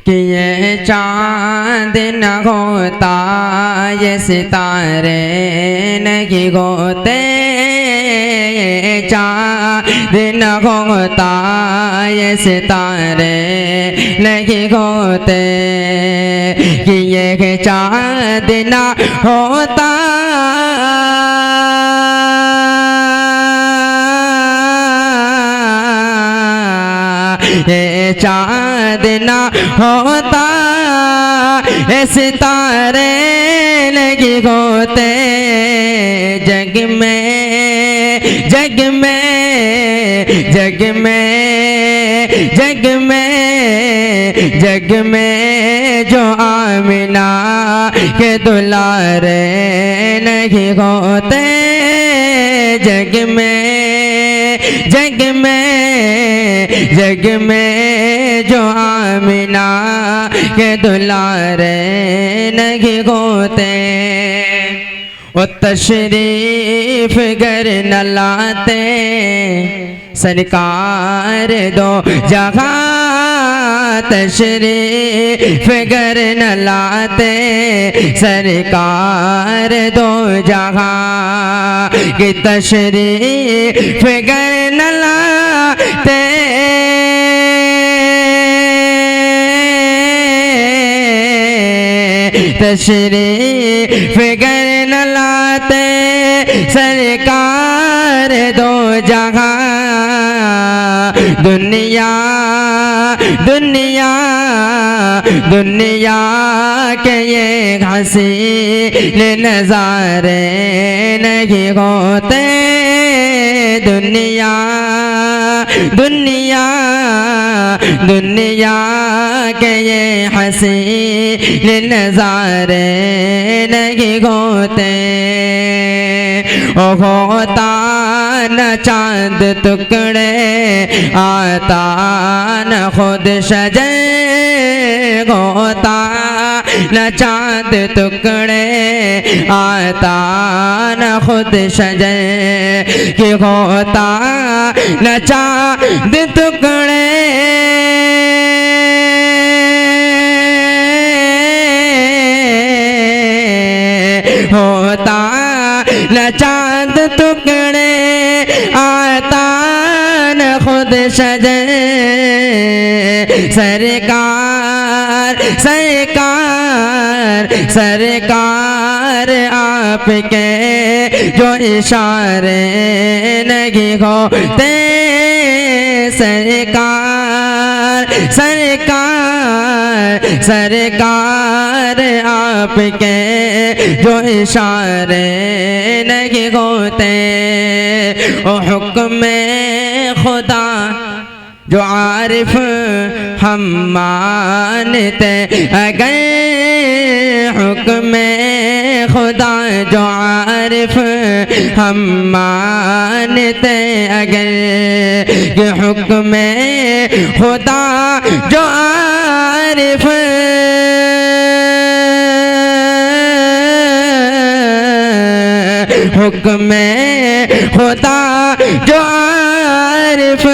कि ये चाँद न होता ये सितारे नहीं होते, चाँद न होता ये सितारे नहीं होते, कि ये चाँद न होता ये चाँद ना होता ये सितारे नहीं होते, जग में जग में जग में जग में जग में जो आमिना के दुलारे नहीं होते, जग में जग में जग में जो आमिना के दुलारे नहीं होते। वो तशरीफ घर न लाते सरकार दो जगह, तशरीफ घर न लाते सरकार दो जगह, कि तशरीफ घर न लाते तशरीफ घर न लाते सरकार दो जगह, दुनिया दुनिया दुनिया के ये हसीन नज़ारे नहीं होते, दुनिया दुनिया दुनिया के ये हसीन नज़ारे नहीं होते। ओ होता न चाँद टुकड़े आता न खुद सजे, होता न चाँद टुकड़े आता न खुद सजे, कि होता न चाँद टुकड़े होता न चाँद टुकड़े आता न खुद सजे, सरकार सरकार सरकार आपके जो इशारे नहीं होते, सरकार सरकार सरकार आपके जो इशारे नहीं होते। ओ हुक्म खुदा जो आरिफ हम मानते अगर, हुक्म खुदा जो आरिफ हम मानते अगर, कि हुक्म खुदा जो आरिफ हुक्म खुदा जो आरिफ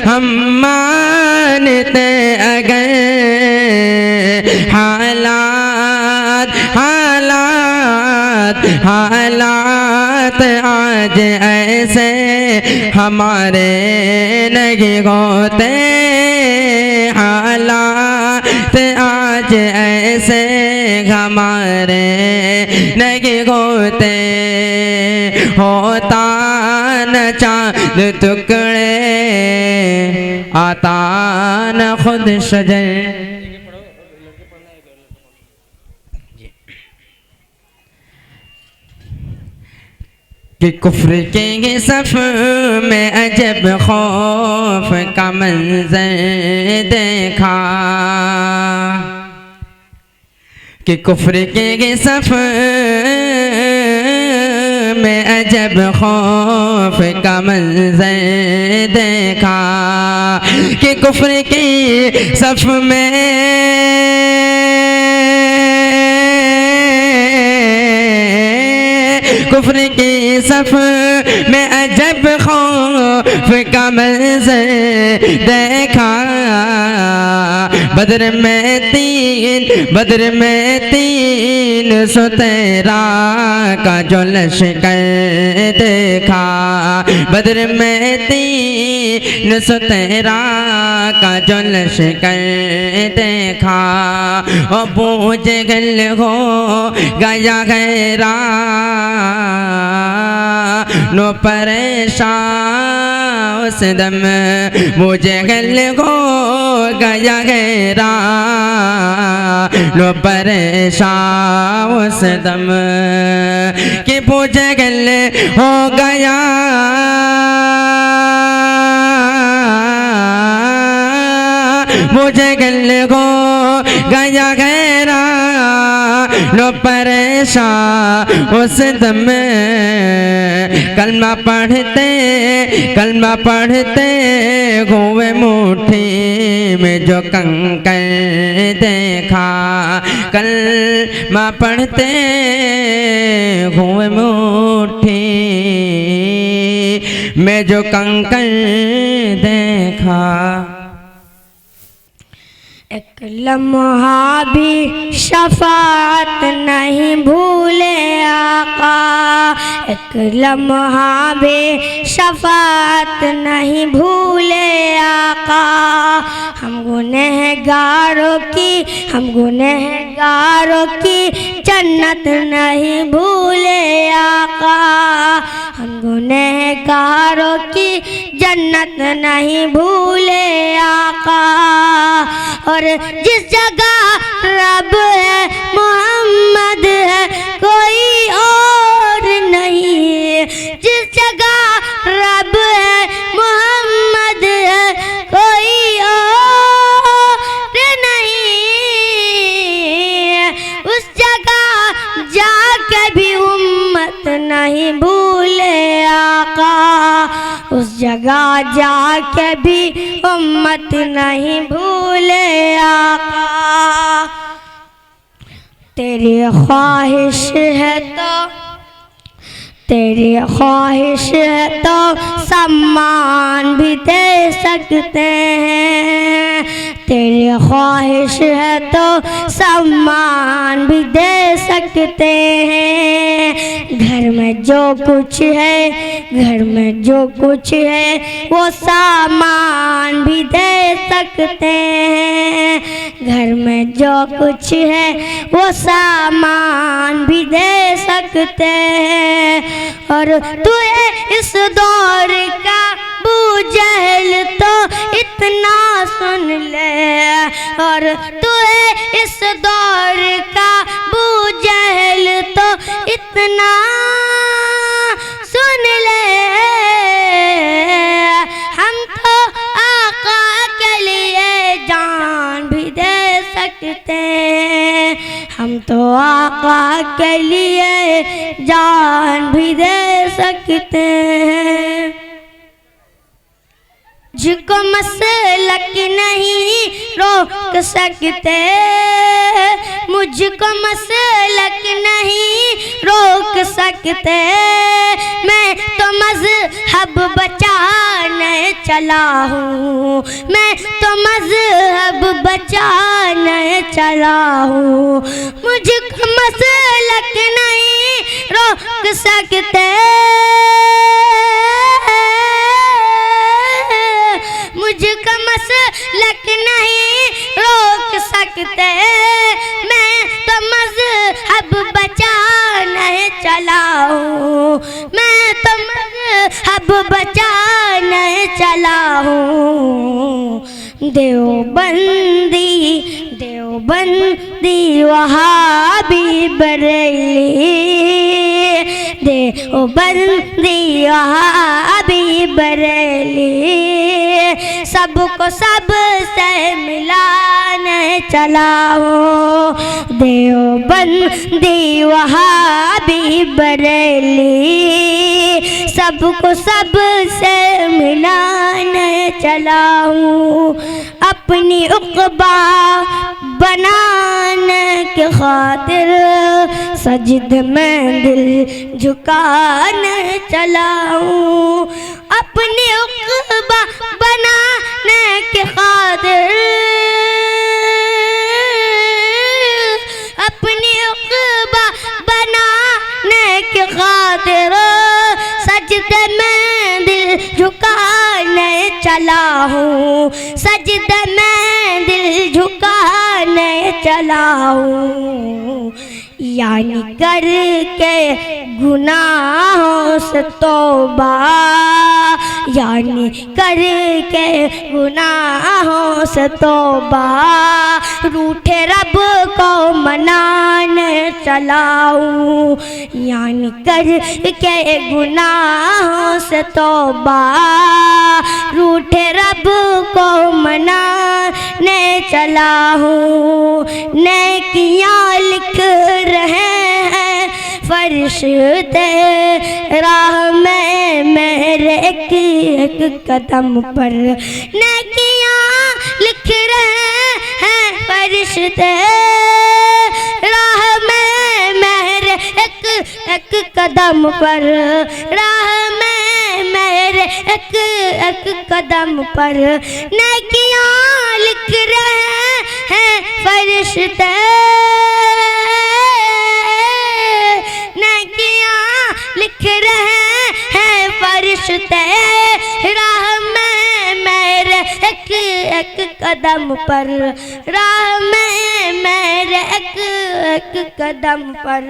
हम मानते अगर, हालात हालात हालात आज ऐसे हमारे नहीं होते, हालात आज ऐसे हमारे नहीं होते, होता न चाँद टुकड़े आता न खुद सजे। कि कुफ्र के सफ में अजब खौफ का मंजर देखा, कि कुफ्र के सफ में अजब खौफ का मंजर देखा, कि कुफ्र की सफ में कुफ्र के सफ में अजब खौफ का मंज़र देखा। बदर में तीन सौ तेरा का जो लश्कर देखा। बदर में तीन सौ तेरा का जो लश्कर देखा। अबू जहल हो गया गैरा नो परेशान उस दम। मुझे गल हो गया गैरा नो परेशान उस दम कि मुझे गल हो गया मुझे गल हो गया गैरा लो परेशान उस दम। कलमा पढ़ते हुए मुट्ठी में जो कंकर देखा। कलमा पढ़ते हुए मुट्ठी में जो कंकर देखा। एक लम्हा भी शफाअत नहीं भूले आका। एक लम्हा भी शफाअत नहीं भूले आका। हम गुनहगारों की जन्नत नहीं भूले आका। हम गुनहगारों की जन्नत नहीं भूले आका। और जिस जगह रब है मोहम्मद है कोई और नहीं। जिस जगह रब है मोहम्मद है कोई और नहीं। उस जगह जाके भी उम्मत नहीं भूले आका। उस जगह जाके भी उम्मत नहीं भूले आका। तेरी ख्वाहिश है तो सम्मान भी दे सकते हैं। तेरी ख्वाहिश है तो सम्मान भी दे सकते हैं। घर में जो कुछ है वो सामान भी दे सकते हैं। घर में जो कुछ है वो सामान भी दे सकते हैं। और तू इस दौर का अबू जहल तो इतना सुन ले। और तू इस दौर का अबू जहल तो इतना सुन ले। हम तो आका के लिए जान भी दे सकते हैं। हम तो आका के लिए जान भी दे सकते हैं। जिसको मसलक नहीं रोक सकते, मुझको मसलक नहीं रोक सकते। मैं तो मज़हब बचाने चला हूँ, मैं तो मज़हब बचाने चला हूँ। मुझको मसलक नहीं रोक सकते, मुझको मसलक नहीं रोक सकते। मैं तो मज़हब बचाने चला हूँ, मैं तो मज़हब बचाने चला हूँ। देवबंदी देवबंदी वहाबी बरेली, देवबंदी वहाबी बरेली, सबको सब से मिलाने चला हूँ। देवबंदी वहाबी बरेली, सबको सब से मिलाने चला हूँ। अपनी उक़बा बनाने के खातिर सजद में दिल झुकाने चला हूँ। अपनी उक़बा बनाने के खातिर, अपनी उक़बा बनाने के खातिर सजदे में दिल झुकाने चला हूँ। सजदे में दिल झुकाने चला हूँ। यानी करके गुनाहों से तौबा, यानी करके गुनाहों से तौबा, रूठे रब को मनाने चला हूँ। यानी करके गुनाहों से तौबा, रूठे रब को मनाने चला हूँ। नेकियां लिख रहे हैं फरिश्ते राह में मेरे एक एक कदम पर। नेकियां लिख रहे हैं फरिश्ते राह में मेरे एक एक कदम पर, राह में मेरे एक एक कदम पर। नेकियां लिख रहे हैं फरिश्ते, नेकियां लिख रहे हैं फरिश्ते राह में मेरे एक एक कदम पर, राह में मेरे एक एक कदम पर।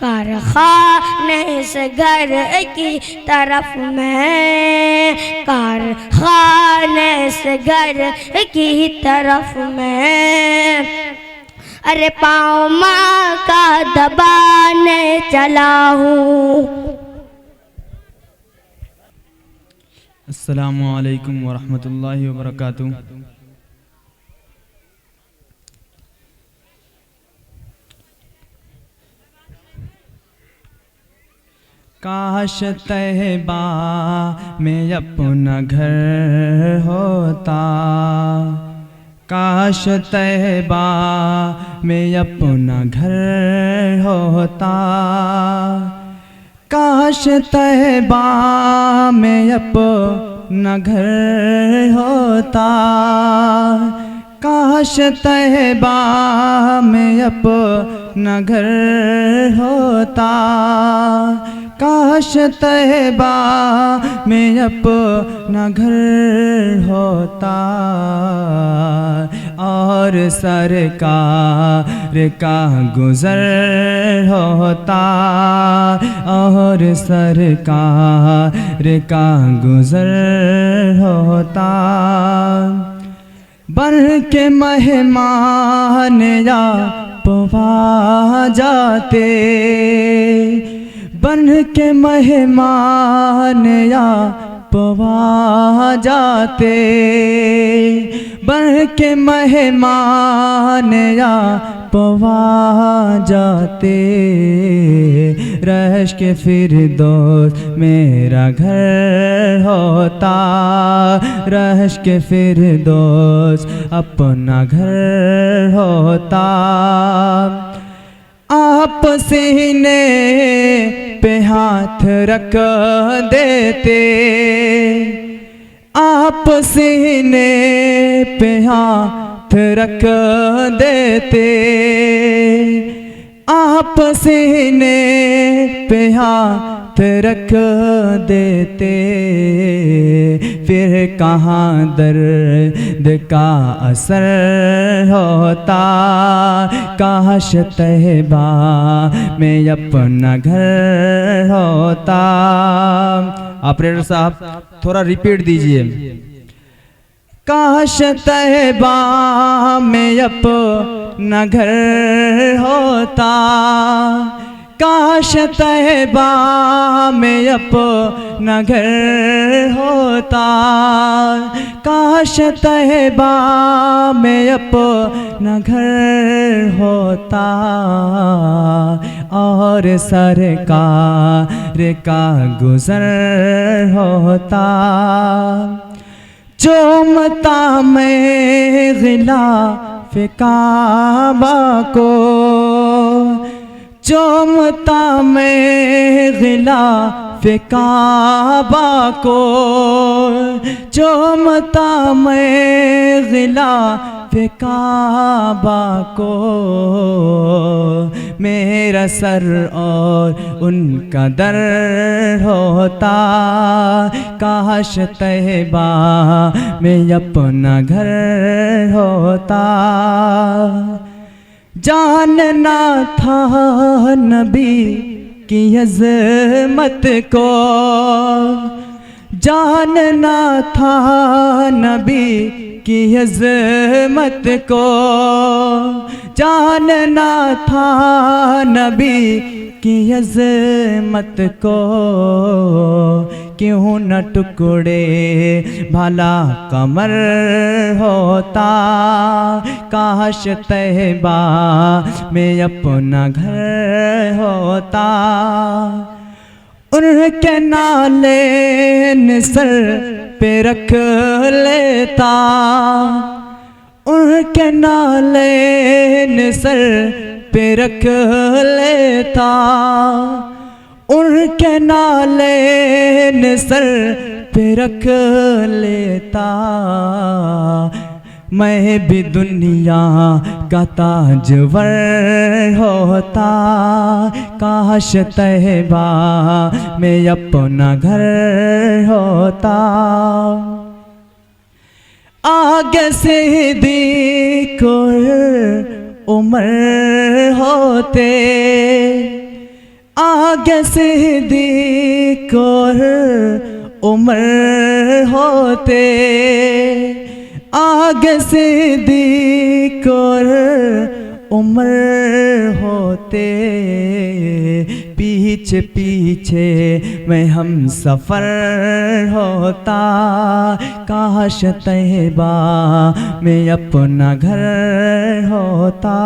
कारखाने से घर की तरफ में, कारखाने से घर की तरफ में, अरे पाँव माँ का दबाने चला हूँ। अस्सलामु अलैकुम वरहमतुल्लाहि वबरकातुहू। काश तहबा में अपना घर होता, काश तहबा में अपना घर होता, काश तहबा में अपना घर होता, काश तहबा में अपना घर होता, काश तहबा में अपना घर होता, और सरकार का गुज़र होता, और सरकार का गुज़र होता। बन के मेहमान आप वहाँ जाते, बन के मेहमान आप वहाँ जाते, बन के मेहमान आप वहाँ जाते। रहश के फिरदौस मेरा घर होता, रहश के फिरदौस अपना घर होता। आप सीने पे हाथ रख देते, आप सीने पे हाथ रख देते, आप सीने पे हाथ रख देते। फिर कहाँ दर्द का असर होता, काश तहबा में अपना घर होता। ऑपरेटर साहब थोड़ा रिपीट दीजिए। काश तहबा में अपना घर होता, काश तहबा में अपना घर होता, काश तहबा में अपना घर होता, और सरकार का गुज़र होता। जो मता में गिलाफ फ़े काबा को, चूमता मैं ग़िलाफ़े काबा को, चूमता मैं ग़िलाफ़े काबा को। मेरा सर और उनका दर होता, काश तैबा में अपना घर होता। जानना था नबी की अज़मत को, जानना था नबी की अज़मत को, जानना था नबी की अज़मत को। क्यों न टुकड़े भला कमर होता, काश तैबा में अपना घर होता। उनके नाले सर पे रख लेता, उनके नाले सर पे रख लेता, उनके नाले सर पे रख लेता। मैं भी दुनिया का ताजवर होता, काश तैबा में अपना घर होता। आगे से देखो उमर होते, आगे से देखो उमर होते, आगे से देखो उमर होते। पीछे पीछे मैं हम सफ़र होता, काश तैबा में अपना घर होता।